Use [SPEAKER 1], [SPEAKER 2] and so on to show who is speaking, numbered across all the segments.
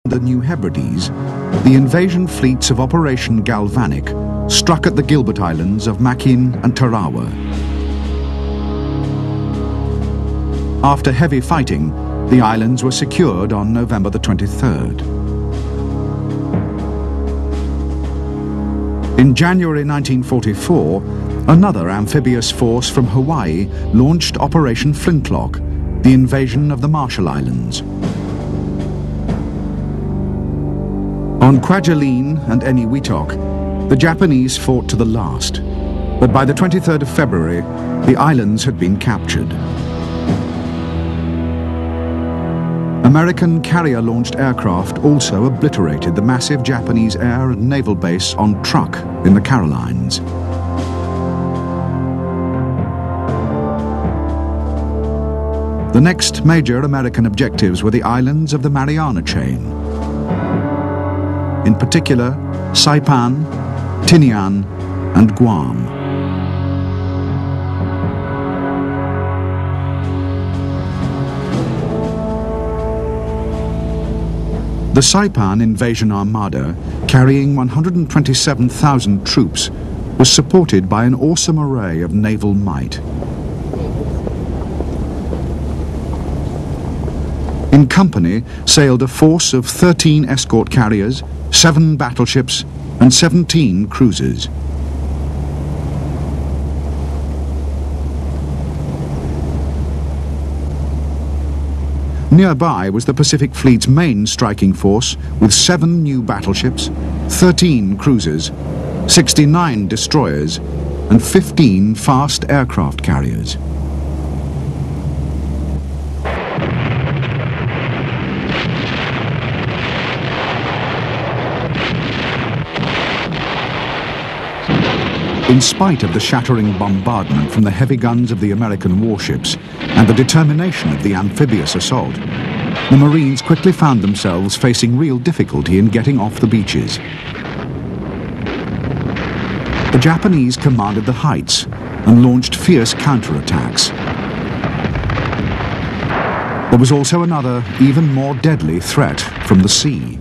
[SPEAKER 1] the New Hebrides, the invasion fleets of Operation Galvanic struck at the Gilbert Islands of Makin and Tarawa. After heavy fighting, the islands were secured on November the 23rd. In January 1944, another amphibious force from Hawaii launched Operation Flintlock, the invasion of the Marshall Islands. On Kwajalein and Eniwetok, the Japanese fought to the last, but by the 23rd of February, the islands had been captured. American carrier-launched aircraft also obliterated the massive Japanese air and naval base on Truk in the Carolines. The next major American objectives were the islands of the Mariana Chain. In particular, Saipan, Tinian, and Guam. The Saipan invasion armada, carrying 127,000 troops, was supported by an awesome array of naval might. In company sailed a force of 13 escort carriers, 7 battleships, and 17 cruisers. Nearby was the Pacific Fleet's main striking force with 7 new battleships, 13 cruisers, 69 destroyers, and 15 fast aircraft carriers. In spite of the shattering bombardment from the heavy guns of the American warships and the determination of the amphibious assault, the Marines quickly found themselves facing real difficulty in getting off the beaches. The Japanese commanded the heights and launched fierce counterattacks. There was also another, even more deadly threat from the sea.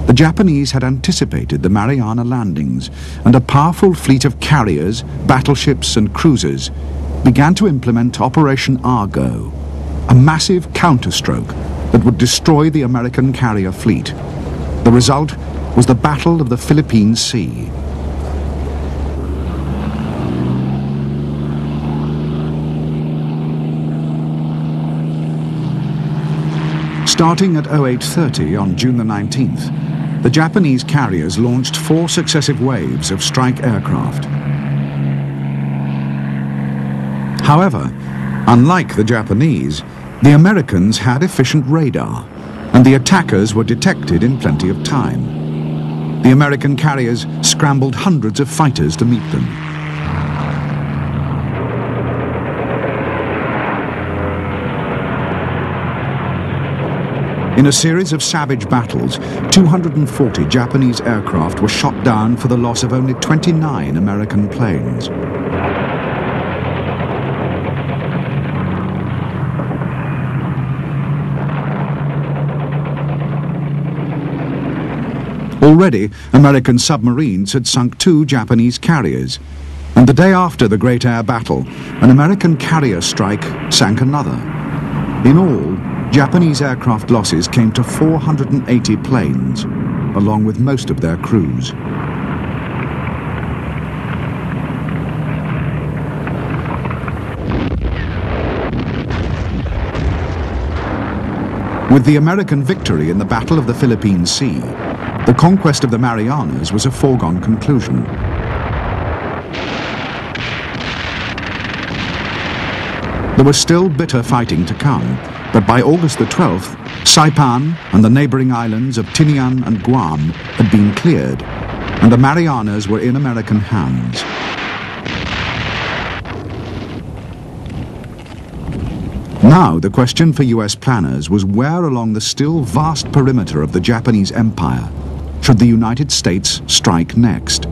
[SPEAKER 1] The Japanese had anticipated the Mariana landings, and a powerful fleet of carriers, battleships and cruisers began to implement Operation Argo, a massive counterstroke that would destroy the American carrier fleet. The result was the Battle of the Philippine Sea. Starting at 0830 on June the 19th, the Japanese carriers launched 4 successive waves of strike aircraft. However, unlike the Japanese, the Americans had efficient radar, and the attackers were detected in plenty of time. The American carriers scrambled hundreds of fighters to meet them. In a series of savage battles, 240 Japanese aircraft were shot down for the loss of only 29 American planes. Already, American submarines had sunk 2 Japanese carriers, and the day after the Great Air Battle, an American carrier strike sank another. In all, Japanese aircraft losses came to 480 planes, along with most of their crews. With the American victory in the Battle of the Philippine Sea, the conquest of the Marianas was a foregone conclusion. There was still bitter fighting to come, but by August the 12th, Saipan and the neighboring islands of Tinian and Guam had been cleared, and the Marianas were in American hands. Now the question for US planners was where along the still vast perimeter of the Japanese Empire should the United States strike next?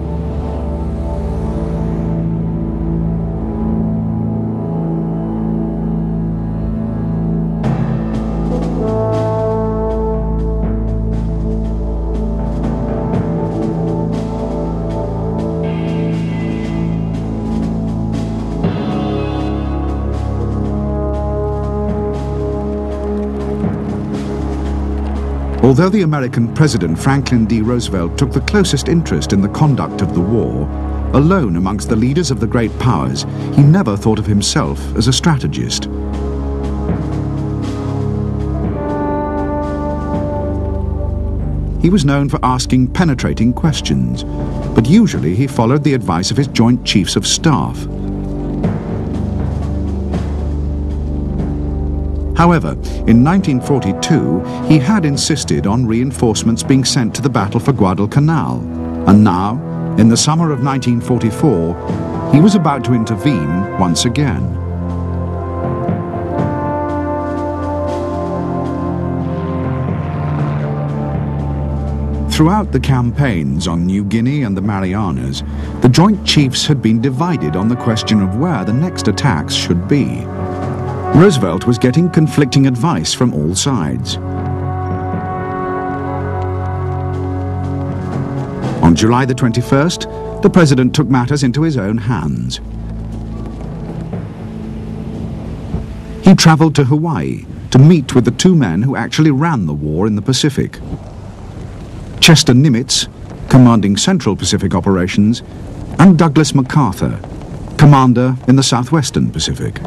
[SPEAKER 1] Although the American President Franklin D. Roosevelt took the closest interest in the conduct of the war, alone amongst the leaders of the great powers, he never thought of himself as a strategist. He was known for asking penetrating questions, but usually he followed the advice of his Joint Chiefs of Staff. However, in 1942, he had insisted on reinforcements being sent to the battle for Guadalcanal, and now, in the summer of 1944, he was about to intervene once again. Throughout the campaigns on New Guinea and the Marianas, the Joint Chiefs had been divided on the question of where the next attacks should be. Roosevelt was getting conflicting advice from all sides. On July the 21st, the President took matters into his own hands. He traveled to Hawaii to meet with the two men who actually ran the war in the Pacific. Chester Nimitz, commanding Central Pacific operations, and Douglas MacArthur, commander in the Southwestern Pacific.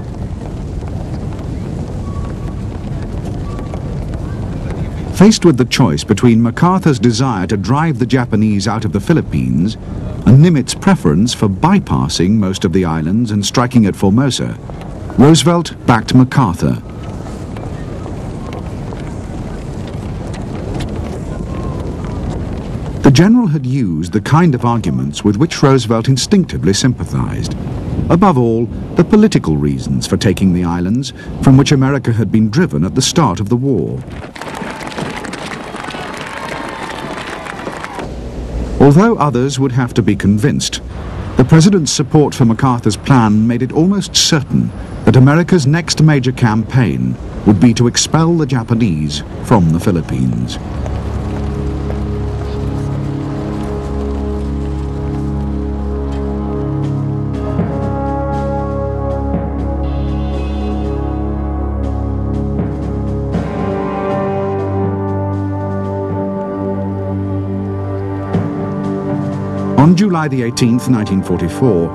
[SPEAKER 1] Faced with the choice between MacArthur's desire to drive the Japanese out of the Philippines and Nimitz's preference for bypassing most of the islands and striking at Formosa, Roosevelt backed MacArthur. The general had used the kind of arguments with which Roosevelt instinctively sympathized. Above all, the political reasons for taking the islands, from which America had been driven at the start of the war. Although others would have to be convinced, the President's support for MacArthur's plan made it almost certain that America's next major campaign would be to expel the Japanese from the Philippines. On July the 18th, 1944,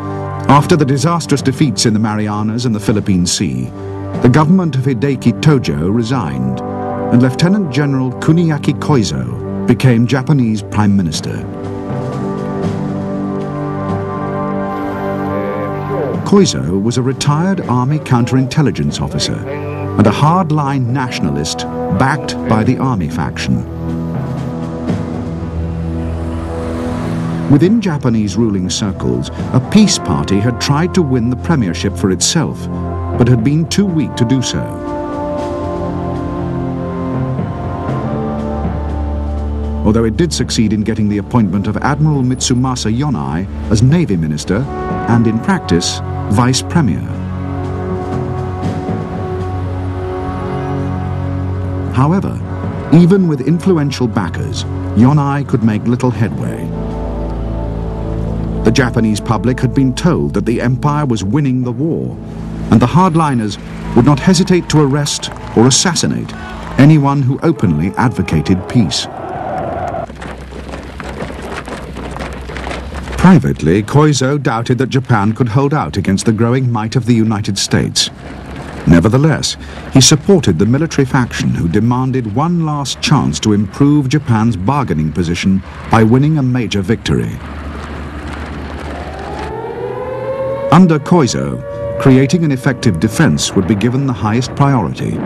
[SPEAKER 1] after the disastrous defeats in the Marianas and the Philippine Sea, the government of Hideki Tojo resigned, and Lieutenant General Kuniaki Koizo became Japanese Prime Minister. Koizo was a retired Army counterintelligence officer and a hard-line nationalist backed by the Army faction. Within Japanese ruling circles, a peace party had tried to win the premiership for itself, but had been too weak to do so. Although it did succeed in getting the appointment of Admiral Mitsumasa Yonai as Navy Minister and, in practice, Vice Premier. However, even with influential backers, Yonai could make little headway. The Japanese public had been told that the empire was winning the war, and the hardliners would not hesitate to arrest or assassinate anyone who openly advocated peace. Privately, Koizo doubted that Japan could hold out against the growing might of the United States. Nevertheless, he supported the military faction who demanded one last chance to improve Japan's bargaining position by winning a major victory. Under Koizo, creating an effective defense would be given the highest priority.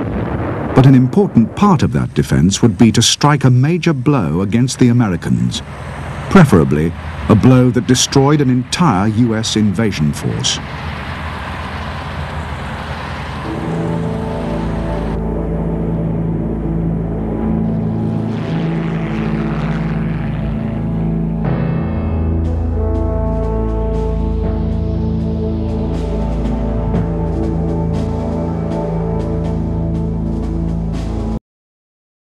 [SPEAKER 1] But an important part of that defense would be to strike a major blow against the Americans, preferably a blow that destroyed an entire US invasion force.